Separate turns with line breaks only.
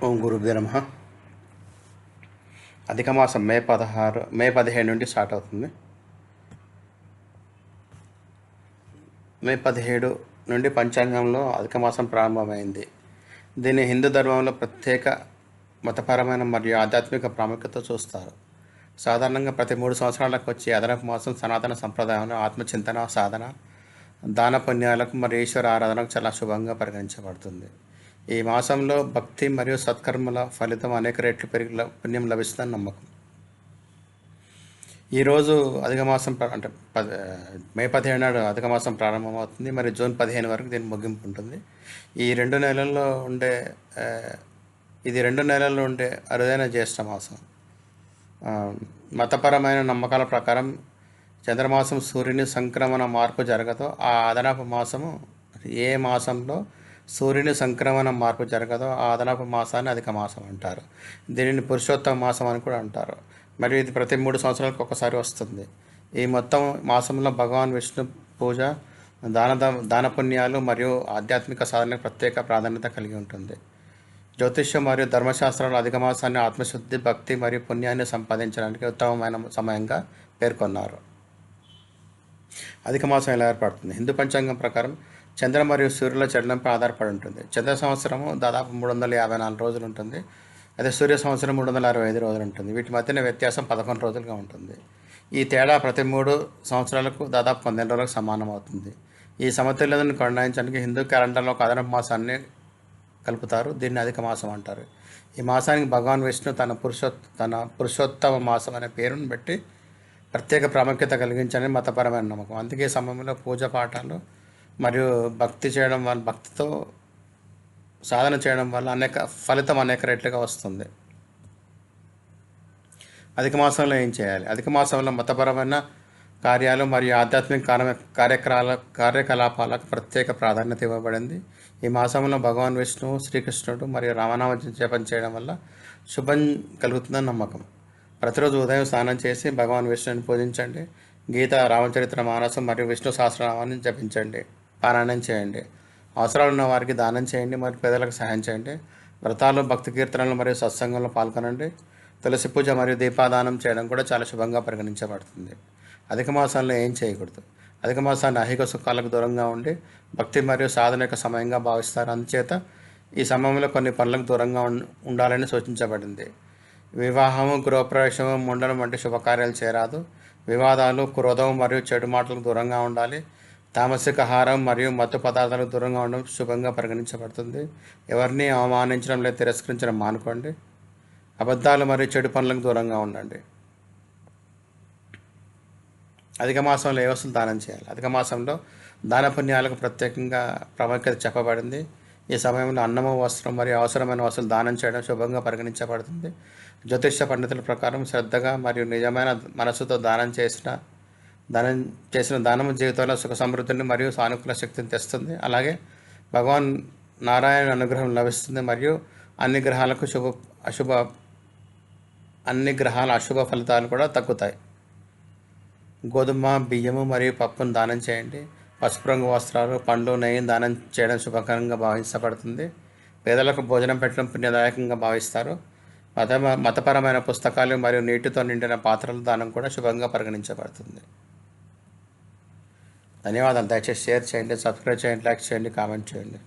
ఓం గురుభ్యో నమః. అధిక మాసం మే 17 నుండి స్టార్ట్ అవుతుంది. మే 17 నుండి పంచాంగంలో అధిక మాసం ప్రారంభమైంది. దీన్ని హిందూ ధర్మంలో ప్రత్యేక మతపరమైన మరియు ఆధ్యాత్మిక ప్రాముఖ్యత చూస్తారు. సాధారణంగా ప్రతి 3 సంవత్సరాలకు వచ్చే అదనపు మాసం సనాతన సంప్రదాయంలో ఆత్మచింతన, సాధన, దాన పుణ్యాలకు మరియు ఈశ్వర ఆరాధనకు చాలా శుభంగా పరిగణించబడుతుంది. ఈ మాసంలో భక్తి మరియు సత్కర్మల ఫలితం అనేక రెట్లు పెరిగి పుణ్యం లభిస్తుందని నమ్మకం. ఈరోజు అధిక మాసం అంటే మే 17 నాడు అధిక మాసం ప్రారంభమవుతుంది. మరి జూన్ 15 వరకు దీని ముగింపు ఉంటుంది. ఈ 2 నెలల్లో ఉండే ఇది 2 నెలల్లో ఉండే అరుదైన జ్యేష్ఠ మాసం. మతపరమైన నమ్మకాల ప్రకారం చంద్రమాసం సూర్యుని సంక్రమణ మార్పు జరగదో ఆ అదనపు మాసము ఏ మాసంలో సూర్యుని సంక్రమణ మార్పు జరగదో ఆ అదనపు మాసాన్ని అధిక మాసం అంటారు. దీనిని పురుషోత్తమ మాసం అని కూడా అంటారు. మరియు ఇది ప్రతి 3 సంవత్సరాలకు ఒకసారి వస్తుంది. ఈ మొత్తం మాసంలో భగవాన్ విష్ణు పూజ, దాన పుణ్యాలు మరియు ఆధ్యాత్మిక సాధనకు ప్రత్యేక ప్రాధాన్యత కలిగి ఉంటుంది. జ్యోతిష్యం మరియు ధర్మశాస్త్రాలు అధిక మాసాన్ని ఆత్మశుద్ధి, భక్తి మరియు పుణ్యాన్ని సంపాదించడానికి ఉత్తమమైన సమయంగా పేర్కొన్నారు. అధిక మాసం ఎలా ఏర్పడుతుంది? హిందూ పంచాంగం ప్రకారం చంద్ర మరియు సూర్యుల చలనంపై ఆధారపడి ఉంటుంది. చంద్ర సంవత్సరము దాదాపు 354 రోజులు ఉంటుంది. అదే సూర్య సంవత్సరం 365 రోజులు ఉంటుంది. వీటి మధ్యన వ్యత్యాసం 11 రోజులుగా ఉంటుంది. ఈ తేడా ప్రతి 3 సంవత్సరాలకు దాదాపు 12 రోజులకు సమానం అవుతుంది. ఈ సమతుల్యతను కొనసాగించడానికి హిందూ క్యాలెండర్లో ఒక అదనపు మాసాన్ని కలుపుతారు. దీన్ని అధిక మాసం అంటారు. ఈ మాసానికి భగవాన్ విష్ణు తన పురుషోత్తమ మాసం అనే పేరును పెట్టి ప్రత్యేక ప్రాముఖ్యత కలిగించని మతపరమైన నమ్మకం. అందుకే ఈ సమయంలో పూజ పాఠాలు మరియు భక్తితో సాధన చేయడం వల్ల ఫలితం అనేక రెట్లుగా వస్తుంది. అధిక మాసంలో ఏం చేయాలి? అధిక మాసంలో మతపరమైన కార్యాలు మరియు ఆధ్యాత్మిక కార్యకలాపాలకు ప్రత్యేక ప్రాధాన్యత ఇవ్వబడింది. ఈ మాసంలో భగవాన్ విష్ణువు, శ్రీకృష్ణుడు మరియు రామనామ జపం చేయడం వల్ల శుభం కలుగుతుందని నమ్మకం. ప్రతిరోజు ఉదయం స్నానం చేసి భగవాన్ విష్ణుని పూజించండి. గీత, రామచరిత్ర మానసం మరియు విష్ణు సహస్రనామాన్ని జపించండి, పారాయణం చేయండి. అవసరాలు ఉన్న వారికి దానం చేయండి మరియు పేదలకు సహాయం చేయండి. వ్రతాలు, భక్తి కీర్తనలు మరియు సత్సంగంలో పాల్గొనండి. తులసి పూజ మరియు దీపాదానం చేయడం కూడా చాలా శుభంగా పరిగణించబడుతుంది. అధిక మాసాల్లో ఏం చేయకూడదు? అధిక మాసాన్ని ఐహిక సుఖాలకు దూరంగా ఉండి భక్తి మరియు సాధన యొక్క సమయంగా భావిస్తారు. అందుచేత ఈ సమయంలో కొన్ని పనులకు దూరంగా ఉండాలని సూచించబడింది. వివాహము, గృహప్రవేశము, ముండనం వంటి శుభకార్యాలు చేయరాదు. వివాదాలు, క్రోధం మరియు చెడు మాటలకు దూరంగా ఉండాలి. తామసిక ఆహారం మరియు మత్తు పదార్థాలకు దూరంగా ఉండడం శుభంగా పరిగణించబడుతుంది. ఎవరిని అవమానించడం లేదా తిరస్కరించడం మానుకోండి. అబద్ధాలు మరియు చెడు పనులకు దూరంగా ఉండండి. అధిక మాసంలో ఏ వస్తువులు దానం చేయాలి? అధిక మాసంలో దాన పుణ్యాలకు ప్రత్యేకంగా ప్రాముఖ్యత చెప్పబడింది. ఈ సమయంలో అన్నము, వస్త్రం మరియు అవసరమైన వస్తువులు దానం చేయడం శుభంగా పరిగణించబడుతుంది. జ్యోతిష్య పండితుల ప్రకారం శ్రద్ధగా మరియు నిజమైన మనసుతో దానం చేసిన దానము జీవితంలో సుఖ సమృద్ధిని మరియు సానుకూల శక్తిని తెస్తుంది. అలాగే భగవాన్ నారాయణ అనుగ్రహం లభిస్తుంది మరియు అన్ని గ్రహాల అశుభ ఫలితాలు కూడా తగ్గుతాయి. గోధుమ, బియ్యము మరియు పప్పును దానం చేయండి. పసుపు రంగు వస్త్రాలు, పండ్లు, నెయ్యిని దానం చేయడం శుభకరంగా భావించబడుతుంది. పేదలకు భోజనం పెట్టడం పుణ్యదాయకంగా భావిస్తారు. మతపరమైన పుస్తకాలు మరియు నీటితో నిండిన పాత్రల దానం కూడా శుభంగా పరిగణించబడుతుంది. ధన్యవాదాలు. దయచేసి షేర్ చేయండి, సబ్స్క్రైబ్ చేయండి, లైక్ చేయండి, కామెంట్ చేయండి.